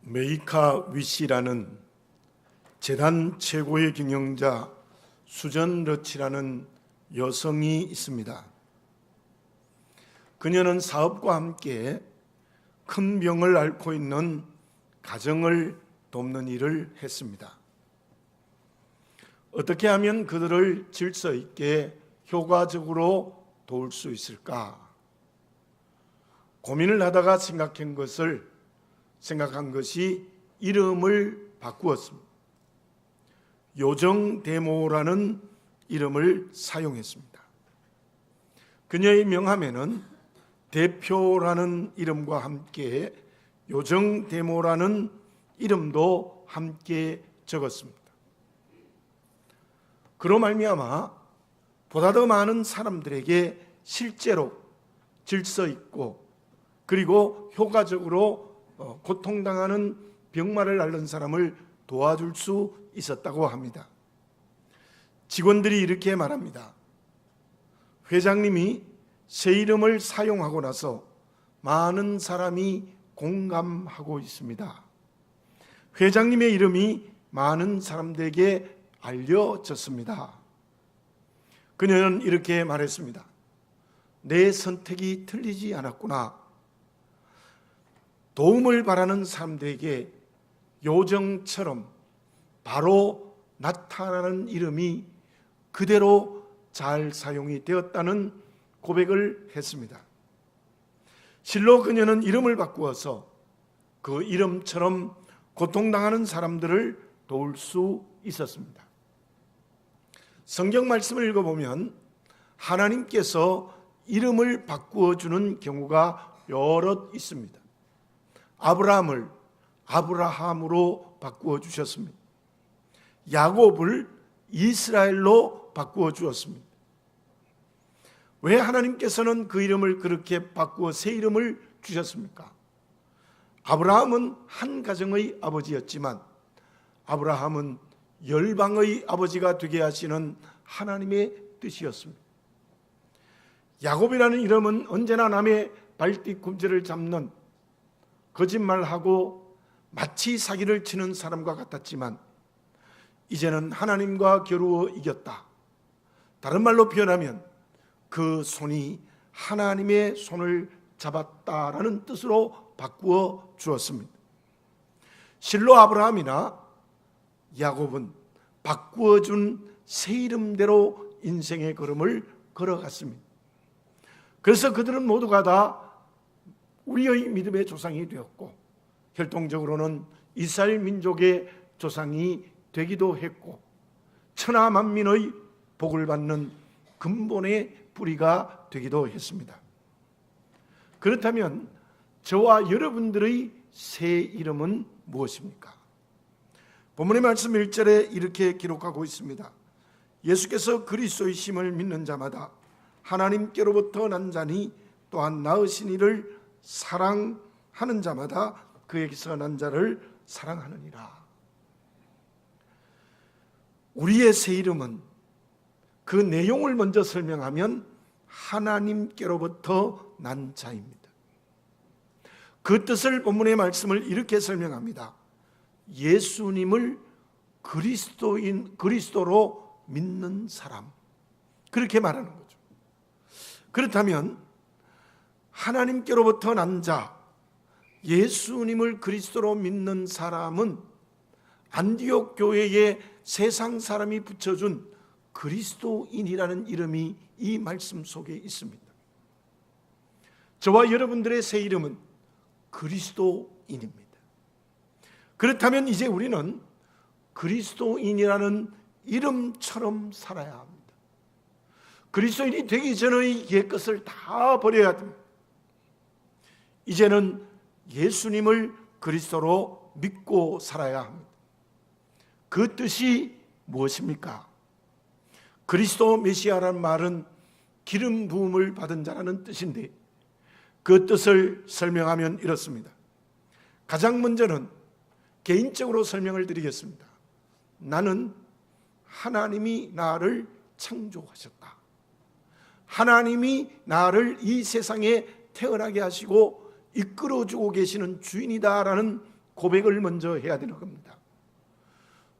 메이카 위시라는 재단 최고의 경영자 수전 러치라는 여성이 있습니다. 그녀는 사업과 함께 큰 병을 앓고 있는 가정을 돕는 일을 했습니다. 어떻게 하면 그들을 질서 있게 효과적으로 도울 수 있을까? 고민을 하다가 생각한 것이 이름을 바꾸었습니다. 요정대모라는 이름을 사용했습니다. 그녀의 명함에는 대표라는 이름과 함께 요정대모라는 이름도 함께 적었습니다. 그로 말미암아 보다 더 많은 사람들에게 실제로 질서 있고 그리고 효과적으로 고통당하는 병마를 앓는 사람을 도와줄 수 있었다고 합니다. 직원들이 이렇게 말합니다. 회장님이 새 이름을 사용하고 나서 많은 사람이 공감하고 있습니다. 회장님의 이름이 많은 사람들에게 알려졌습니다. 그녀는 이렇게 말했습니다. 내 선택이 틀리지 않았구나. 도움을 바라는 사람들에게 요정처럼 바로 나타나는 이름이 그대로 잘 사용이 되었다는 고백을 했습니다. 실로 그녀는 이름을 바꾸어서 그 이름처럼 고통당하는 사람들을 도울 수 있었습니다. 성경 말씀을 읽어보면 하나님께서 이름을 바꾸어 주는 경우가 여럿 있습니다. 아브라함을 아브라함으로 바꾸어 주셨습니다. 야곱을 이스라엘로 바꾸어 주었습니다. 왜 하나님께서는 그 이름을 그렇게 바꾸어 새 이름을 주셨습니까? 아브라함은 한 가정의 아버지였지만 아브라함은 열방의 아버지가 되게 하시는 하나님의 뜻이었습니다. 야곱이라는 이름은 언제나 남의 발뒤꿈치를 잡는 거짓말하고 마치 사기를 치는 사람과 같았지만 이제는 하나님과 겨루어 이겼다. 다른 말로 표현하면 그 손이 하나님의 손을 잡았다라는 뜻으로 바꾸어 주었습니다. 실로 아브라함이나 야곱은 바꾸어 준 새 이름대로 인생의 걸음을 걸어갔습니다. 그래서 그들은 모두가 다 우리의 믿음의 조상이 되었고 혈통적으로는 이스라엘 민족의 조상이 되기도 했고 천하 만민의 복을 받는 근본의 뿌리가 되기도 했습니다. 그렇다면 저와 여러분들의 새 이름은 무엇입니까? 본문의 말씀 1절에 이렇게 기록하고 있습니다. 예수께서 그리스도이심을 믿는 자마다 하나님께로부터 난 자니 또한 낳으신 이를 사랑하는 자마다 그에게서 난 자를 사랑하느니라. 우리의 새 이름은 그 내용을 먼저 설명하면 하나님께로부터 난 자입니다. 그 뜻을 본문의 말씀을 이렇게 설명합니다. 예수님을 그리스도로 믿는 사람, 그렇게 말하는 거죠. 그렇다면 하나님께로부터 난 자, 예수님을 그리스도로 믿는 사람은 안디옥 교회에 세상 사람이 붙여준 그리스도인이라는 이름이 이 말씀 속에 있습니다. 저와 여러분들의 새 이름은 그리스도인입니다. 그렇다면 이제 우리는 그리스도인이라는 이름처럼 살아야 합니다. 그리스도인이 되기 전의 옛것을 다 버려야 됩니다. 이제는 예수님을 그리스도로 믿고 살아야 합니다. 그 뜻이 무엇입니까? 그리스도 메시아라는 말은 기름 부음을 받은 자라는 뜻인데 그 뜻을 설명하면 이렇습니다. 가장 먼저는 개인적으로 설명을 드리겠습니다. 나는 하나님이 나를 창조하셨다. 하나님이 나를 이 세상에 태어나게 하시고 이끌어주고 계시는 주인이다라는 고백을 먼저 해야 되는 겁니다.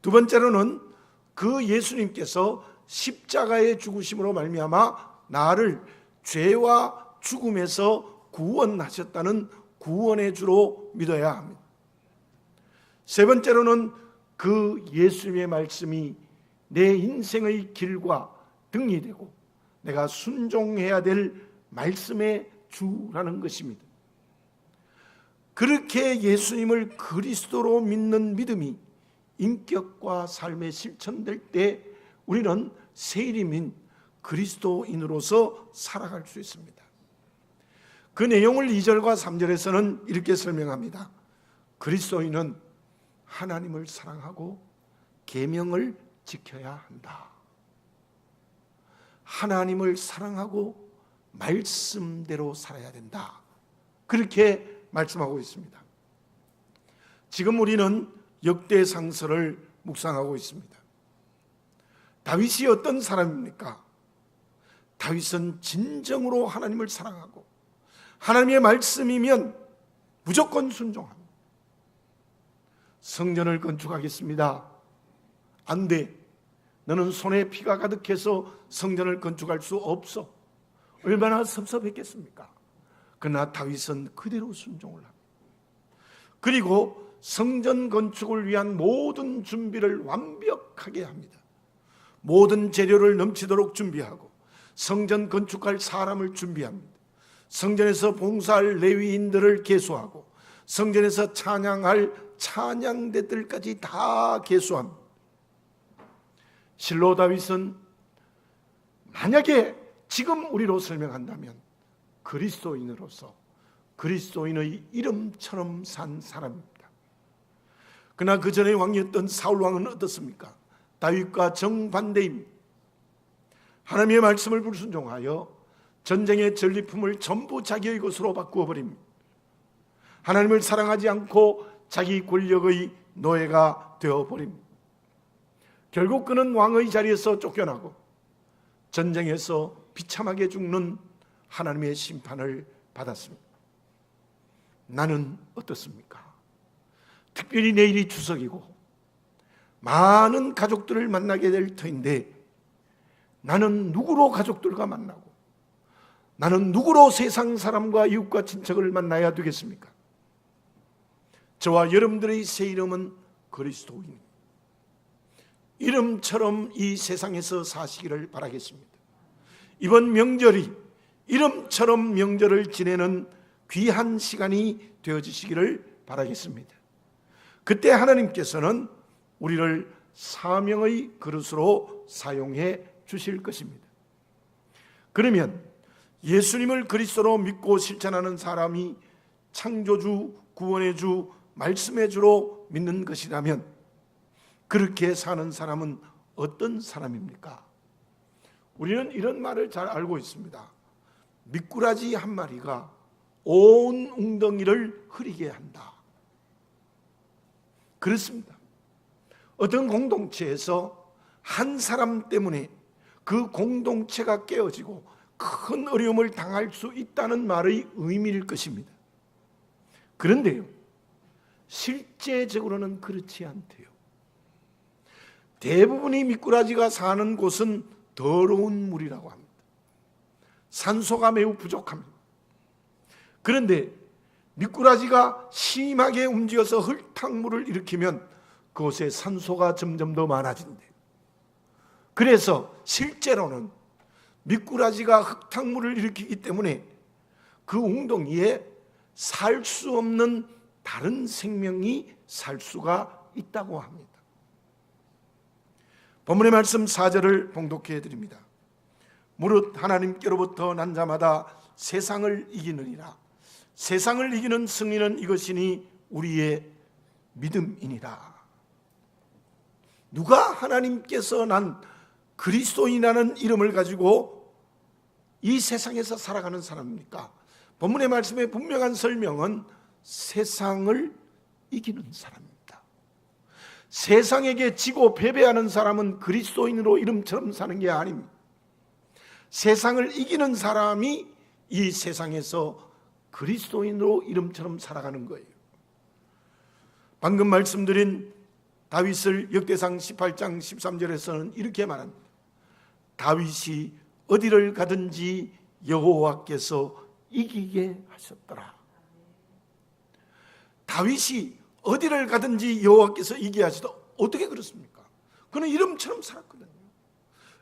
두 번째로는 그 예수님께서 십자가의 죽으심으로 말미암아 나를 죄와 죽음에서 구원하셨다는 구원의 주로 믿어야 합니다. 세 번째로는 그 예수님의 말씀이 내 인생의 길과 등이 되고 내가 순종해야 될 말씀의 주라는 것입니다. 그렇게 예수님을 그리스도로 믿는 믿음이 인격과 삶에 실천될 때 우리는 세림인 그리스도인으로서 살아갈 수 있습니다. 그 내용을 2절과 3절에서는 이렇게 설명합니다. 그리스도인은 하나님을 사랑하고 계명을 지켜야 한다. 하나님을 사랑하고 말씀대로 살아야 된다. 그렇게 말씀하고 있습니다. 지금 우리는 역대상서를 묵상하고 있습니다. 다윗이 어떤 사람입니까? 다윗은 진정으로 하나님을 사랑하고 하나님의 말씀이면 무조건 순종합니다. 성전을 건축하겠습니다. 안 돼. 너는 손에 피가 가득해서 성전을 건축할 수 없어. 얼마나 섭섭했겠습니까? 그러나 다윗은 그대로 순종을 합니다. 그리고 성전 건축을 위한 모든 준비를 완벽하게 합니다. 모든 재료를 넘치도록 준비하고 성전 건축할 사람을 준비합니다. 성전에서 봉사할 레위인들을 계수하고 성전에서 찬양할 찬양대들까지 다 계수합니다. 실로 다윗은 만약에 지금 우리로 설명한다면 그리스도인으로서 그리스도인의 이름처럼 산 사람입니다. 그러나 그 전에 왕이었던 사울 왕은 어떻습니까? 다윗과 정반대입니다. 하나님의 말씀을 불순종하여 전쟁의 전리품을 전부 자기의 것으로 바꾸어 버립니다. 하나님을 사랑하지 않고 자기 권력의 노예가 되어 버립니다. 결국 그는 왕의 자리에서 쫓겨나고 전쟁에서 비참하게 죽는 하나님의 심판을 받았습니다. 나는 어떻습니까? 특별히 내일이 추석이고 많은 가족들을 만나게 될 터인데 나는 누구로 가족들과 만나고 나는 누구로 세상 사람과 이웃과 친척을 만나야 되겠습니까? 저와 여러분들의 새 이름은 그리스도인. 이름처럼 이 세상에서 사시기를 바라겠습니다. 이번 명절이 이름처럼 명절을 지내는 귀한 시간이 되어지시기를 바라겠습니다. 그때 하나님께서는 우리를 사명의 그릇으로 사용해 주실 것입니다. 그러면 예수님을 그리스도로 믿고 실천하는 사람이 창조주, 구원의 주, 말씀의 주로 믿는 것이라면 그렇게 사는 사람은 어떤 사람입니까? 우리는 이런 말을 잘 알고 있습니다. 미꾸라지 한 마리가 온 웅덩이를 흐리게 한다. 그렇습니다. 어떤 공동체에서 한 사람 때문에 그 공동체가 깨어지고 큰 어려움을 당할 수 있다는 말의 의미일 것입니다. 그런데요, 실제적으로는 그렇지 않대요. 대부분의 미꾸라지가 사는 곳은 더러운 물이라고 합니다. 산소가 매우 부족합니다. 그런데 미꾸라지가 심하게 움직여서 흙탕물을 일으키면 그곳에 산소가 점점 더 많아진대요. 그래서 실제로는 미꾸라지가 흙탕물을 일으키기 때문에 그 웅덩이에 살 수 없는 다른 생명이 살 수가 있다고 합니다. 본문의 말씀 4절을 봉독해 드립니다. 무릇 하나님께로부터 난 자마다 세상을 이기느니라. 세상을 이기는 승리는 이것이니 우리의 믿음이니라. 누가 하나님께서 난 그리스도인이라는 이름을 가지고 이 세상에서 살아가는 사람입니까? 본문의 말씀의 분명한 설명은 세상을 이기는 사람입니다. 세상에게 지고 패배하는 사람은 그리스도인으로 이름처럼 사는 게 아닙니다. 세상을 이기는 사람이 이 세상에서 그리스도인으로 이름처럼 살아가는 거예요. 방금 말씀드린 다윗을 역대상 18장 13절에서는 이렇게 말합니다. 다윗이 어디를 가든지 여호와께서 이기게 하셨더라. 다윗이 어디를 가든지 여호와께서 이기게 하시더라. 어떻게 그렇습니까? 그는 이름처럼 살았거든요.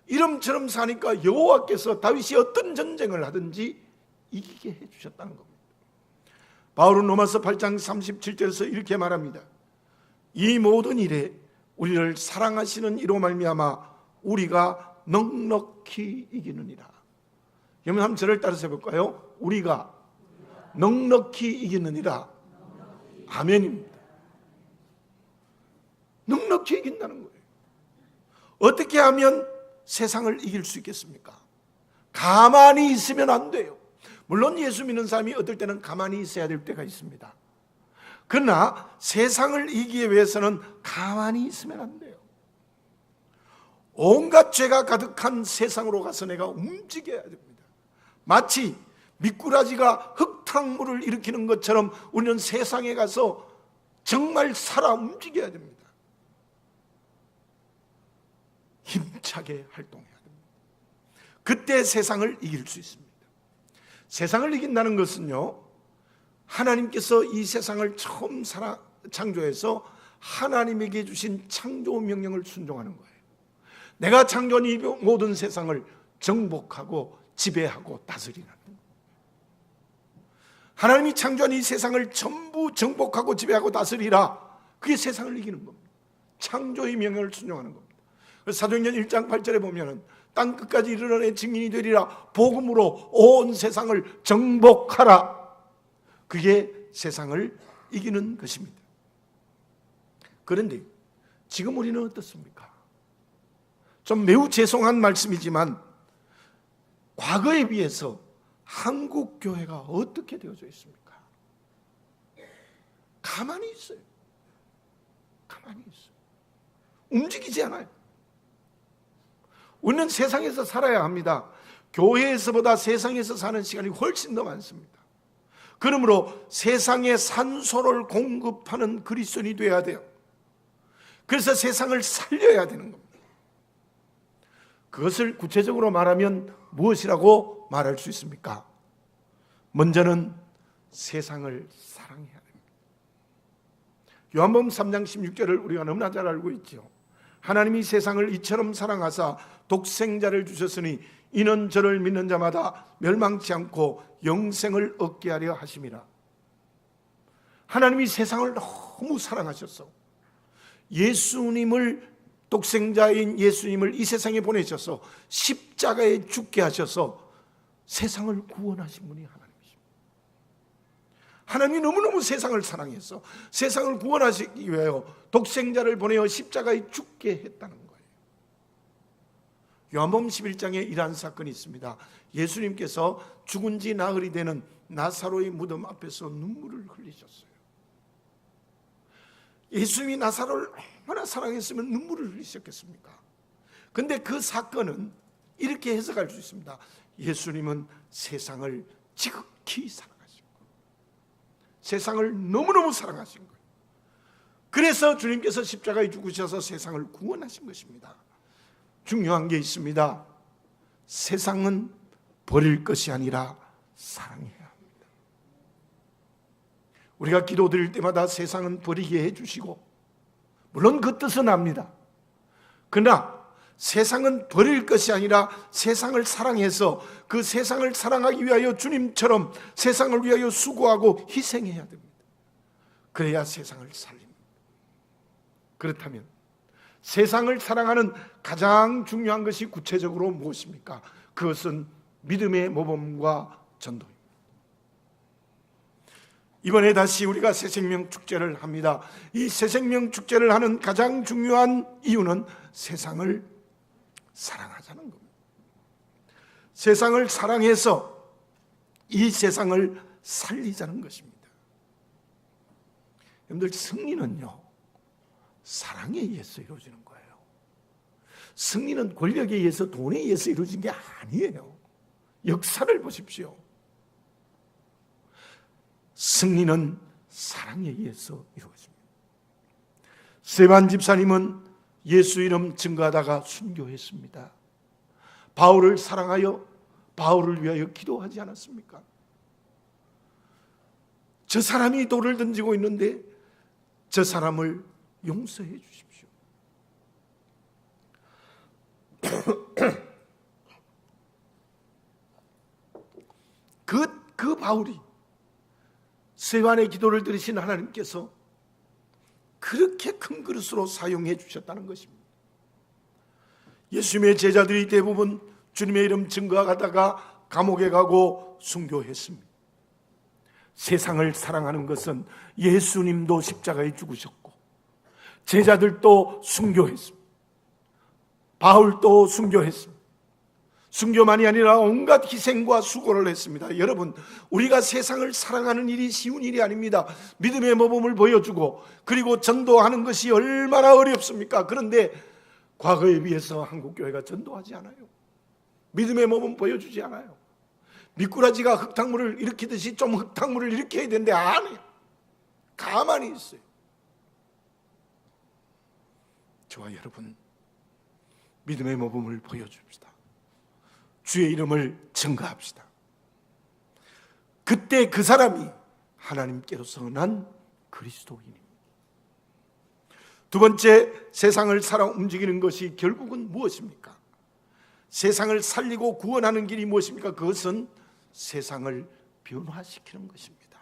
이름처럼 사니까 여호와께서 다윗이 어떤 전쟁을 하든지 이기게 해주셨다는 겁니다. 바울은 로마서 8장 37절에서 이렇게 말합니다. 이 모든 일에 우리를 사랑하시는 이로 말미암아 우리가 넉넉히 이기느니라. 여러분 한번 저를 따라서 해볼까요? 우리가 넉넉히 이기느니라. 아멘입니다. 넉넉히 이긴다는 거예요. 어떻게 하면 세상을 이길 수 있겠습니까? 가만히 있으면 안 돼요. 물론 예수 믿는 사람이 어떨 때는 가만히 있어야 될 때가 있습니다. 그러나 세상을 이기기 위해서는 가만히 있으면 안 돼요. 온갖 죄가 가득한 세상으로 가서 내가 움직여야 됩니다. 마치 미꾸라지가 흙탕물을 일으키는 것처럼 우리는 세상에 가서 정말 살아 움직여야 됩니다. 힘차게 활동해야 됩니다. 그때 세상을 이길 수 있습니다. 세상을 이긴다는 것은요, 하나님께서 이 세상을 처음 창조해서 하나님에게 주신 창조 명령을 순종하는 거예요. 내가 창조한 이 모든 세상을 정복하고 지배하고 다스리는 거예요. 하나님이 창조한 이 세상을 전부 정복하고 지배하고 다스리라. 그게 세상을 이기는 겁니다. 창조의 명령을 순종하는 겁니다. 사도행전 1장 8절에 보면은 땅 끝까지 이르러내 증인이 되리라. 복음으로 온 세상을 정복하라. 그게 세상을 이기는 것입니다. 그런데 지금 우리는 어떻습니까? 좀 매우 죄송한 말씀이지만 과거에 비해서 한국 교회가 어떻게 되어져 있습니까? 가만히 있어요. 가만히 있어요. 움직이지 않아요. 우리는 세상에서 살아야 합니다. 교회에서보다 세상에서 사는 시간이 훨씬 더 많습니다. 그러므로 세상에 산소를 공급하는 그리스도인이 되어야 돼요. 그래서 세상을 살려야 되는 겁니다. 그것을 구체적으로 말하면 무엇이라고 말할 수 있습니까? 먼저는 세상을 사랑해야 됩니다. 요한복음 3장 16절을 우리가 너무나 잘 알고 있죠. 하나님이 세상을 이처럼 사랑하사 독생자를 주셨으니 이는 저를 믿는 자마다 멸망치 않고 영생을 얻게 하려 하심이라. 하나님이 세상을 너무 사랑하셨어. 예수님을, 독생자인 예수님을 이 세상에 보내셔서 십자가에 죽게 하셔서 세상을 구원하신 분이 하나님이십니다. 하나님이 너무너무 세상을 사랑해서 세상을 구원하시기 위하여 독생자를 보내어 십자가에 죽게 했다는 거예요. 요한복음 11장에 이러한 사건이 있습니다. 예수님께서 죽은 지 나흘이 되는 나사로의 무덤 앞에서 눈물을 흘리셨어요. 예수님이 나사로를 얼마나 사랑했으면 눈물을 흘리셨겠습니까? 그런데 그 사건은 이렇게 해석할 수 있습니다. 예수님은 세상을 지극히 사랑하신 거예요. 세상을 너무너무 사랑하신 거예요. 그래서 주님께서 십자가에 죽으셔서 세상을 구원하신 것입니다. 중요한 게 있습니다. 세상은 버릴 것이 아니라 사랑해야 합니다. 우리가 기도드릴 때마다 세상은 버리게 해주시고, 물론 그 뜻은 압니다. 그러나 세상은 버릴 것이 아니라 세상을 사랑해서 그 세상을 사랑하기 위하여 주님처럼 세상을 위하여 수고하고 희생해야 됩니다. 그래야 세상을 살립니다. 그렇다면 세상을 사랑하는 가장 중요한 것이 구체적으로 무엇입니까? 그것은 믿음의 모범과 전도입니다. 이번에 다시 우리가 새생명 축제를 합니다. 이 새생명 축제를 하는 가장 중요한 이유는 세상을 사랑하자는 겁니다. 세상을 사랑해서 이 세상을 살리자는 것입니다. 여러분들, 승리는요, 사랑에 의해서 이루어지는 거예요. 승리는 권력에 의해서, 돈에 의해서 이루어진 게 아니에요. 역사를 보십시오. 승리는 사랑에 의해서 이루어집니다. 스데반 집사님은 예수 이름 증거하다가 순교했습니다. 바울을 사랑하여 바울을 위하여 기도하지 않았습니까? 저 사람이 돌을 던지고 있는데 저 사람을 용서해 주십시오. 그 바울이 스데반의 기도를 들으신 하나님께서 그렇게 큰 그릇으로 사용해 주셨다는 것입니다. 예수님의 제자들이 대부분 주님의 이름 증거하다가 감옥에 가고 순교했습니다. 세상을 사랑하는 것은 예수님도 십자가에 죽으셨고 제자들도 순교했습니다. 바울도 순교했습니다. 순교만이 아니라 온갖 희생과 수고를 했습니다. 여러분, 우리가 세상을 사랑하는 일이 쉬운 일이 아닙니다. 믿음의 모범을 보여주고 그리고 전도하는 것이 얼마나 어렵습니까? 그런데 과거에 비해서 한국교회가 전도하지 않아요. 믿음의 모범 보여주지 않아요. 미꾸라지가 흙탕물을 일으키듯이 좀 흙탕물을 일으켜야 되는데 안 해요. 가만히 있어요. 저와 여러분, 믿음의 모범을 보여줍시다. 주의 이름을 증거합시다. 그때 그 사람이 하나님께로서 난 그리스도인입니다. 두 번째, 세상을 살아 움직이는 것이 결국은 무엇입니까? 세상을 살리고 구원하는 길이 무엇입니까? 그것은 세상을 변화시키는 것입니다.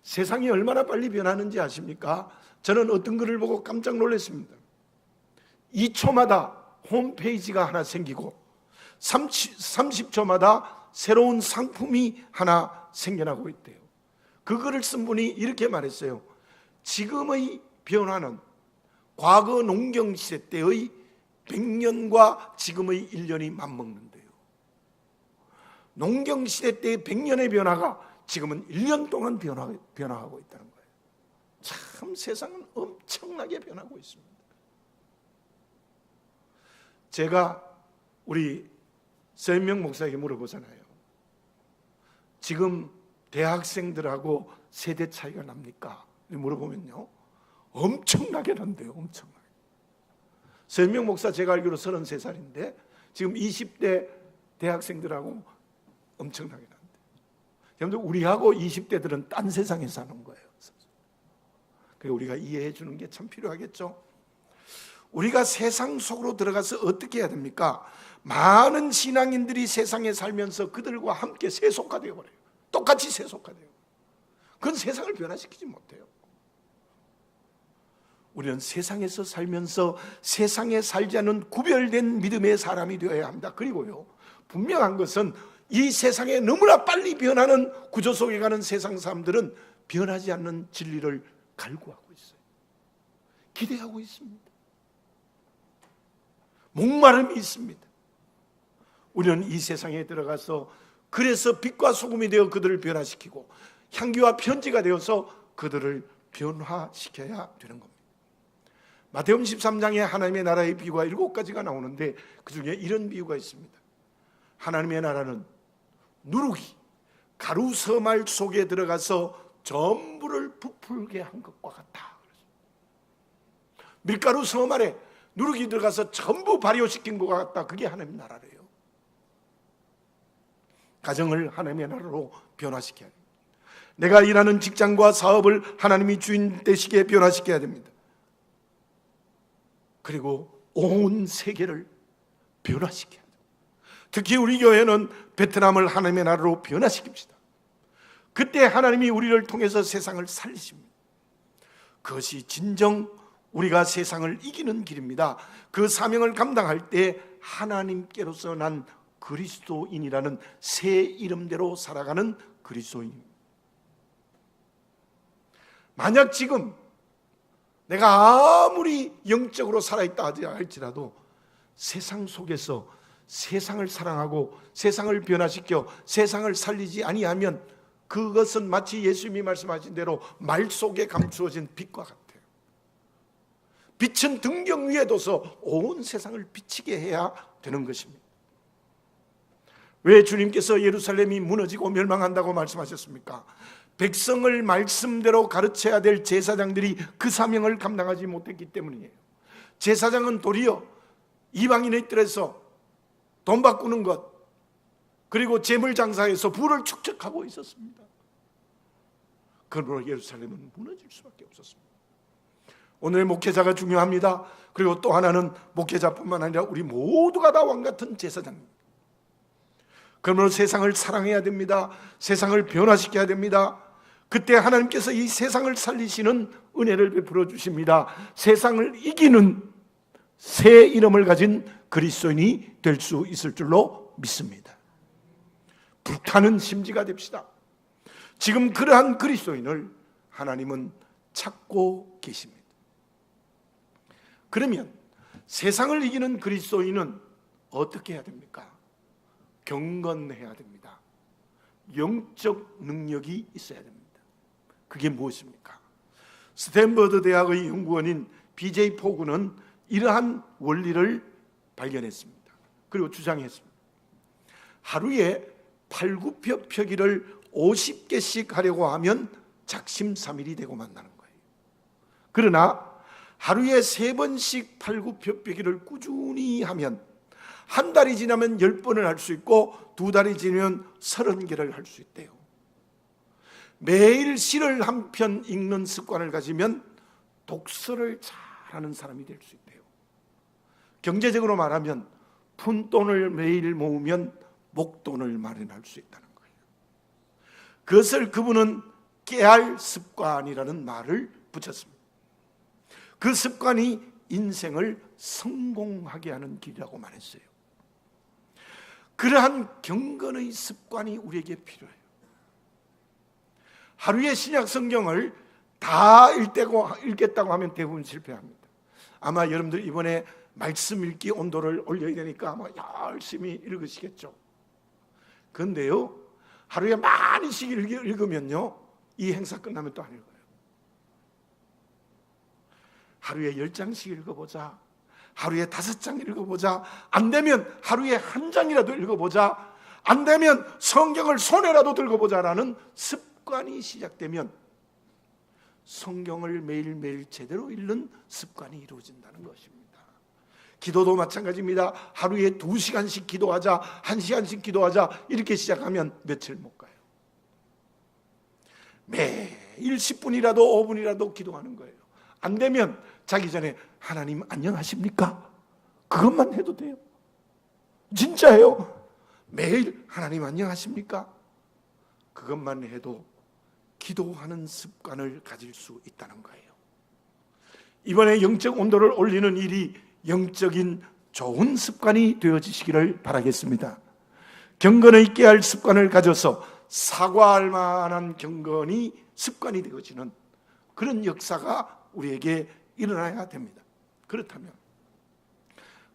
세상이 얼마나 빨리 변하는지 아십니까? 저는 어떤 글을 보고 깜짝 놀랐습니다. 2초마다 홈페이지가 하나 생기고 30초마다 새로운 상품이 하나 생겨나고 있대요. 그 글을 쓴 분이 이렇게 말했어요. 지금의 변화는 과거 농경시대 때의 100년과 지금의 1년이 맞먹는데요. 농경시대 때의 100년의 변화가 지금은 1년 동안 변화하고 있다는 거예요. 참 세상은 엄청나게 변하고 있습니다. 제가 우리 서현명 목사에게 물어보잖아요. 지금 대학생들하고 세대 차이가 납니까? 물어보면요, 엄청나게 난대요. 엄청나게. 서현명 목사 제가 알기로 33살인데 지금 20대 대학생들하고 엄청나게 난대요. 여러분들, 우리하고 20대들은 딴 세상에 사는 거예요. 그래서 우리가 이해해 주는 게 참 필요하겠죠. 우리가 세상 속으로 들어가서 어떻게 해야 됩니까? 많은 신앙인들이 세상에 살면서 그들과 함께 세속화되어 버려요. 똑같이 세속화돼요. 그건 세상을 변화시키지 못해요. 우리는 세상에서 살면서 세상에 살지 않는 구별된 믿음의 사람이 되어야 합니다. 그리고요, 분명한 것은 이 세상에 너무나 빨리 변하는 구조 속에 가는 세상 사람들은 변하지 않는 진리를 갈구하고 있어요. 기대하고 있습니다. 목마름이 있습니다. 우리는 이 세상에 들어가서 그래서 빛과 소금이 되어 그들을 변화시키고 향기와 편지가 되어서 그들을 변화시켜야 되는 겁니다. 마태복음 13장에 하나님의 나라의 비유가 7가지가 나오는데 그 중에 이런 비유가 있습니다. 하나님의 나라는 누룩이 가루 서말 속에 들어가서 전부를 부풀게 한 것과 같다. 밀가루 서말에 누룩이 들어가서 전부 발효시킨 것 같다. 그게 하나님의 나라래요. 가정을 하나님의 나라로 변화시켜야 됩니다. 내가 일하는 직장과 사업을 하나님이 주인 되시게 변화시켜야 됩니다. 그리고 온 세계를 변화시켜야 됩니다. 특히 우리 교회는 베트남을 하나님의 나라로 변화시킵시다. 그때 하나님이 우리를 통해서 세상을 살리십니다. 그것이 진정 우리가 세상을 이기는 길입니다. 그 사명을 감당할 때 하나님께로서 난 그리스도인이라는 새 이름대로 살아가는 그리스도인입니다. 만약 지금 내가 아무리 영적으로 살아있다 할지라도 세상 속에서 세상을 사랑하고 세상을 변화시켜 세상을 살리지 아니하면 그것은 마치 예수님이 말씀하신 대로 말 속에 감추어진 빛과 같아요. 빛은 등경 위에 둬서 온 세상을 비치게 해야 되는 것입니다. 왜 주님께서 예루살렘이 무너지고 멸망한다고 말씀하셨습니까? 백성을 말씀대로 가르쳐야 될 제사장들이 그 사명을 감당하지 못했기 때문이에요. 제사장은 도리어 이방인의 뜰에서 돈 바꾸는 것, 그리고 재물 장사해서 부를 축적하고 있었습니다. 그러므로 예루살렘은 무너질 수밖에 없었습니다. 오늘의 목회자가 중요합니다. 그리고 또 하나는 목회자뿐만 아니라 우리 모두가 다 왕같은 제사장입니다. 그러므로 세상을 사랑해야 됩니다. 세상을 변화시켜야 됩니다. 그때 하나님께서 이 세상을 살리시는 은혜를 베풀어 주십니다. 세상을 이기는 새 이름을 가진 그리스도인이 될 수 있을 줄로 믿습니다. 불타는 심지가 됩시다. 지금 그러한 그리스도인을 하나님은 찾고 계십니다. 그러면 세상을 이기는 그리스도인은 어떻게 해야 됩니까? 경건해야 됩니다. 영적 능력이 있어야 됩니다. 그게 무엇입니까? 스탠퍼드 대학의 연구원인 BJ 포그는 이러한 원리를 발견했습니다. 그리고 주장했습니다. 하루에 팔굽혀펴기를 50개씩 하려고 하면 작심삼일이 되고 만나는 거예요. 그러나 하루에 3번씩 팔굽혀펴기를 꾸준히 하면 한 달이 지나면 10번을 할 수 있고 2달이 지나면 30개를 할 수 있대요. 매일 시를 한 편 읽는 습관을 가지면 독서를 잘하는 사람이 될 수 있대요. 경제적으로 말하면 푼돈을 매일 모으면 목돈을 마련할 수 있다는 거예요. 그것을 그분은 깨알 습관이라는 말을 붙였습니다. 그 습관이 인생을 성공하게 하는 길이라고 말했어요. 그러한 경건의 습관이 우리에게 필요해요. 하루에 신약 성경을 다 읽겠다고 하면 대부분 실패합니다. 아마 여러분들 이번에 말씀 읽기 온도를 올려야 되니까 아마 열심히 읽으시겠죠. 그런데요, 하루에 많이씩 읽으면요, 이 행사 끝나면 또 안 읽어요. 하루에 10장씩 읽어보자, 하루에 5장 읽어보자, 안 되면 하루에 1장이라도 읽어보자, 안 되면 성경을 손에라도 들고보자라는 습관이 시작되면 성경을 매일매일 제대로 읽는 습관이 이루어진다는 것입니다. 기도도 마찬가지입니다. 하루에 2시간씩 기도하자, 1시간씩 기도하자, 이렇게 시작하면 며칠 못 가요. 매일 10분이라도 5분이라도 기도하는 거예요. 안 되면 자기 전에 하나님 안녕하십니까? 그것만 해도 돼요. 진짜예요. 매일 하나님 안녕하십니까? 그것만 해도 기도하는 습관을 가질 수 있다는 거예요. 이번에 영적 온도를 올리는 일이 영적인 좋은 습관이 되어지시기를 바라겠습니다. 경건의 있게 할 습관을 가져서 사과할 만한 경건이 습관이 되어지는 그런 역사가 우리에게 일어나야 됩니다. 그렇다면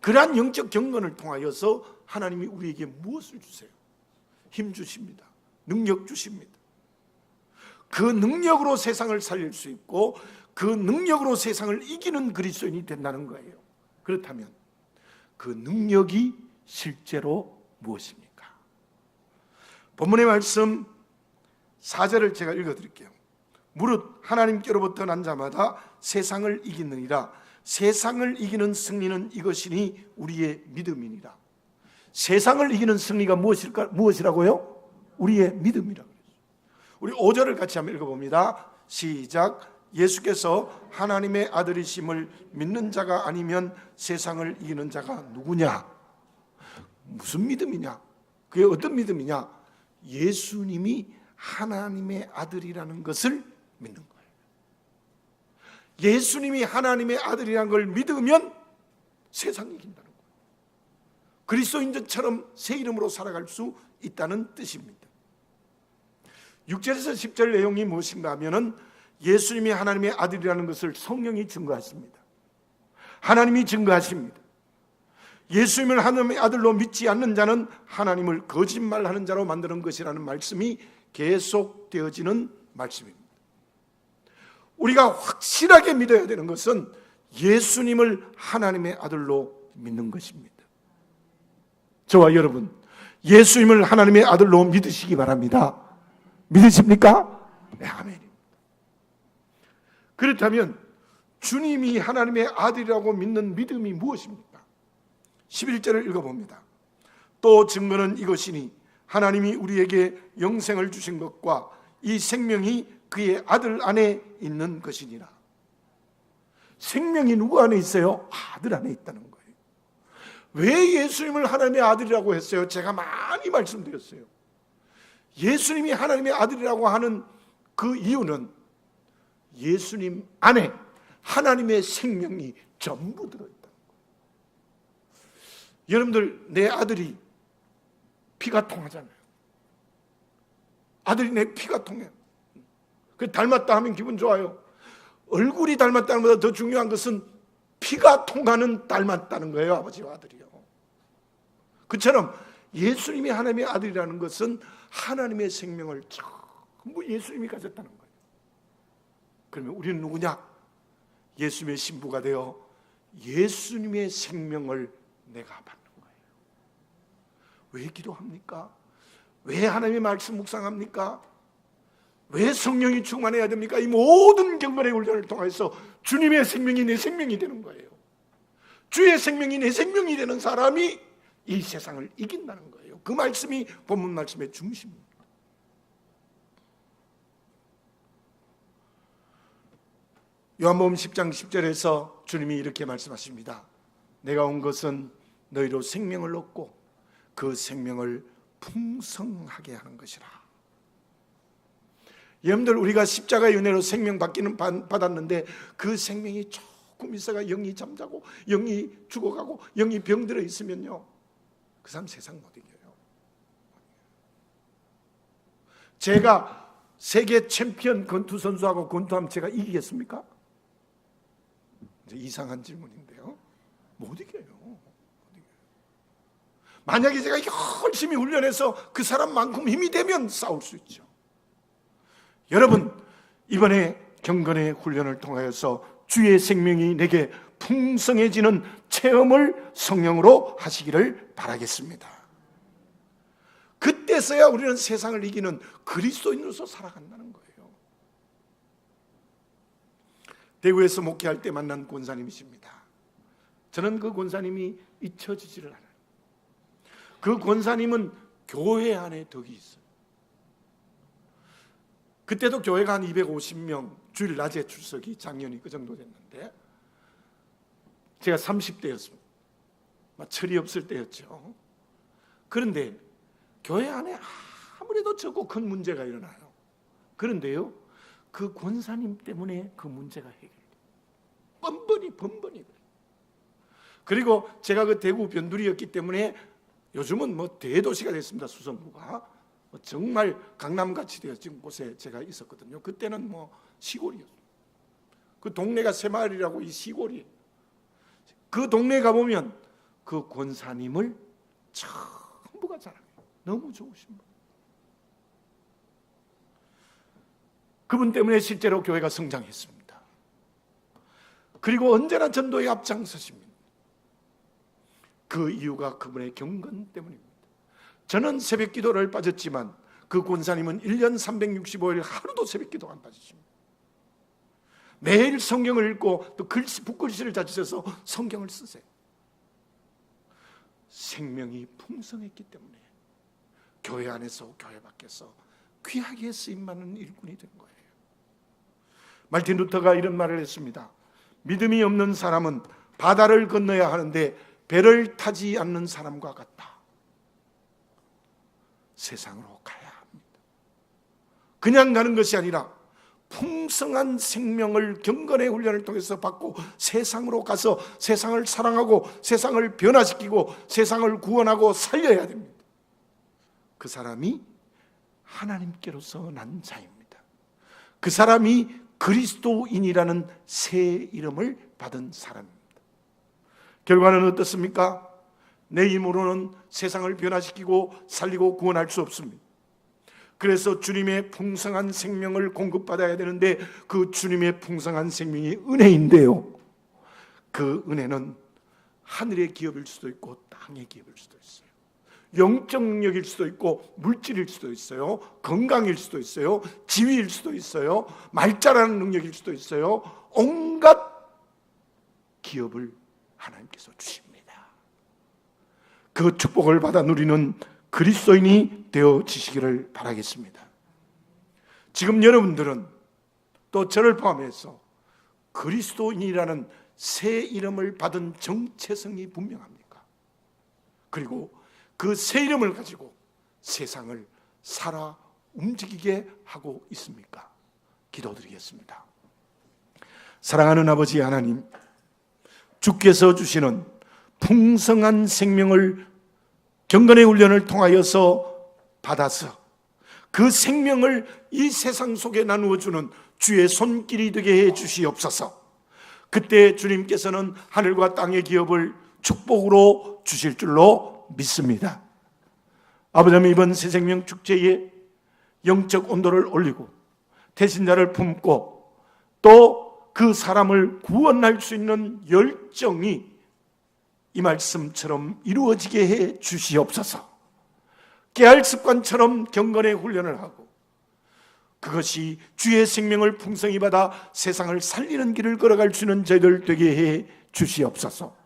그러한 영적 경건을 통하여서 하나님이 우리에게 무엇을 주세요? 힘 주십니다. 능력 주십니다. 그 능력으로 세상을 살릴 수 있고 그 능력으로 세상을 이기는 그리스도인이 된다는 거예요. 그렇다면 그 능력이 실제로 무엇입니까? 본문의 말씀 4절을 제가 읽어드릴게요. 무릇 하나님께로부터 난 자마다 세상을 이기느니라. 세상을 이기는 승리는 이것이니 우리의 믿음이니라. 세상을 이기는 승리가 무엇이라고요? 우리의 믿음이라고 그랬어요. 우리 5절을 같이 한번 읽어봅니다. 시작. 예수께서 하나님의 아들이심을 믿는 자가 아니면 세상을 이기는 자가 누구냐? 무슨 믿음이냐? 그게 어떤 믿음이냐? 예수님이 하나님의 아들이라는 것을 믿는 거예요. 예수님이 하나님의 아들이라는 걸 믿으면 세상이 이긴다는 거예요. 그리스도인들처럼 새 이름으로 살아갈 수 있다는 뜻입니다. 6절에서 10절 내용이 무엇인가 하면은 예수님이 하나님의 아들이라는 것을 성령이 증거했습니다. 하나님이 증거하십니다. 예수님을 하나님의 아들로 믿지 않는 자는 하나님을 거짓말하는 자로 만드는 것이라는 말씀이 계속되어지는 말씀입니다. 우리가 확실하게 믿어야 되는 것은 예수님을 하나님의 아들로 믿는 것입니다. 저와 여러분, 예수님을 하나님의 아들로 믿으시기 바랍니다. 믿으십니까? 네, 아멘입니다. 그렇다면 주님이 하나님의 아들이라고 믿는 믿음이 무엇입니까? 11절을 읽어봅니다. 또 증거는 이것이니 하나님이 우리에게 영생을 주신 것과 이 생명이 그의 아들 안에 있는 것이니라. 생명이 누구 안에 있어요? 아들 안에 있다는 거예요. 왜 예수님을 하나님의 아들이라고 했어요? 제가 많이 말씀드렸어요. 예수님이 하나님의 아들이라고 하는 그 이유는 예수님 안에 하나님의 생명이 전부 들어있다는 거예요. 여러분들, 내 아들이 피가 통하잖아요. 아들이 내 피가 통해요. 그 닮았다 하면 기분 좋아요. 얼굴이 닮았다는 것보다 더 중요한 것은 피가 통하는 닮았다는 거예요. 아버지와 아들이요. 그처럼 예수님이 하나님의 아들이라는 것은 하나님의 생명을 전부 예수님이 가졌다는 거예요. 그러면 우리는 누구냐? 예수님의 신부가 되어 예수님의 생명을 내가 받는 거예요. 왜 기도합니까? 왜 하나님의 말씀 묵상합니까? 왜 성령이 충만해야 됩니까? 이 모든 경건의 훈련을 통해서 주님의 생명이 내 생명이 되는 거예요. 주의 생명이 내 생명이 되는 사람이 이 세상을 이긴다는 거예요. 그 말씀이 본문 말씀의 중심입니다. 요한복음 10장 10절에서 주님이 이렇게 말씀하십니다. 내가 온 것은 너희로 생명을 얻고 그 생명을 풍성하게 하는 것이라. 여러분들, 우리가 십자가의 은혜로 생명 받았는데 그 생명이 조금 있어가 영이 잠자고 영이 죽어가고 영이 병들어 있으면요, 그 사람 세상 못 이겨요. 제가 세계 챔피언 권투 선수하고 권투하면 제가 이기겠습니까? 이상한 질문인데요. 못 이겨요. 만약에 제가 열심히 훈련해서 그 사람만큼 힘이 되면 싸울 수 있죠. 여러분, 이번에 경건의 훈련을 통하여서 주의 생명이 내게 풍성해지는 체험을 성령으로 하시기를 바라겠습니다. 그때서야 우리는 세상을 이기는 그리스도인으로서 살아간다는 거예요. 대구에서 목회할 때 만난 권사님이십니다. 저는 그 권사님이 잊혀지지를 않아요. 그 권사님은 교회 안에 덕이 있어요. 그때도 교회가 한 250명, 주일 낮에 출석이 작년이 그 정도 됐는데 제가 30대였습니다. 철이 없을 때였죠. 그런데 교회 안에 아무래도 적고 큰 문제가 일어나요. 그런데요, 그 권사님 때문에 그 문제가 해결돼요. 번번이. 그리고 제가 그 대구 변두리였기 때문에 요즘은 뭐 대도시가 됐습니다. 수성구가 정말 강남같이 되어진 곳에 제가 있었거든요. 그때는 뭐 시골이었어요. 그 동네가 새마을이라고, 이 시골이에요. 그 동네에 가보면 그 권사님을 전부가 자랑해요. 너무 좋으신 분. 그분 때문에 실제로 교회가 성장했습니다. 그리고 언제나 전도에 앞장서십니다. 그 이유가 그분의 경건 때문입니다. 저는 새벽 기도를 빠졌지만 그 권사님은 1년 365일 하루도 새벽 기도 안 빠지십니다. 매일 성경을 읽고 또 붓글씨를 자주 써서 성경을 쓰세요. 생명이 풍성했기 때문에 교회 안에서 교회 밖에서 귀하게 쓰임받는 일꾼이 된 거예요. 말틴 루터가 이런 말을 했습니다. 믿음이 없는 사람은 바다를 건너야 하는데 배를 타지 않는 사람과 같다. 세상으로 가야 합니다. 그냥 가는 것이 아니라 풍성한 생명을 경건의 훈련을 통해서 받고 세상으로 가서 세상을 사랑하고 세상을 변화시키고 세상을 구원하고 살려야 됩니다. 그 사람이 하나님께로서 난 자입니다. 그 사람이 그리스도인이라는 새 이름을 받은 사람입니다. 결과는 어떻습니까? 내 힘으로는 세상을 변화시키고 살리고 구원할 수 없습니다. 그래서 주님의 풍성한 생명을 공급받아야 되는데 그 주님의 풍성한 생명이 은혜인데요, 그 은혜는 하늘의 기업일 수도 있고 땅의 기업일 수도 있어요. 영적 능력일 수도 있고 물질일 수도 있어요. 건강일 수도 있어요. 지위일 수도 있어요. 말 잘하는 능력일 수도 있어요. 온갖 기업을 하나님께서 주십니다. 그 축복을 받아 누리는 그리스도인이 되어지시기를 바라겠습니다. 지금 여러분들은 또 저를 포함해서 그리스도인이라는 새 이름을 받은 정체성이 분명합니까? 그리고 그 새 이름을 가지고 세상을 살아 움직이게 하고 있습니까? 기도드리겠습니다. 사랑하는 아버지 하나님, 주께서 주시는 풍성한 생명을 경건의 훈련을 통하여서 받아서 그 생명을 이 세상 속에 나누어 주는 주의 손길이 되게 해 주시옵소서. 그때 주님께서는 하늘과 땅의 기업을 축복으로 주실 줄로 믿습니다. 아버지 하나님, 이번 새생명 축제에 영적 온도를 올리고 대신자를 품고 또 그 사람을 구원할 수 있는 열정이 이 말씀처럼 이루어지게 해 주시옵소서. 깨알 습관처럼 경건의 훈련을 하고 그것이 주의 생명을 풍성히 받아 세상을 살리는 길을 걸어갈 수 있는 저희들 되게 해 주시옵소서.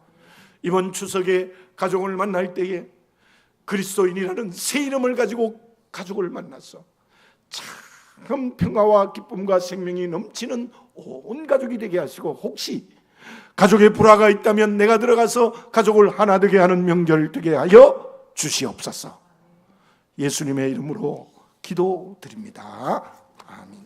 이번 추석에 가족을 만날 때에 그리스도인이라는 새 이름을 가지고 가족을 만나서 참 평화와 기쁨과 생명이 넘치는 온 가족이 되게 하시고, 혹시 가족에 불화가 있다면 내가 들어가서 가족을 하나 되게 하는 명절 되게 하여 주시옵소서. 예수님의 이름으로 기도드립니다. 아멘.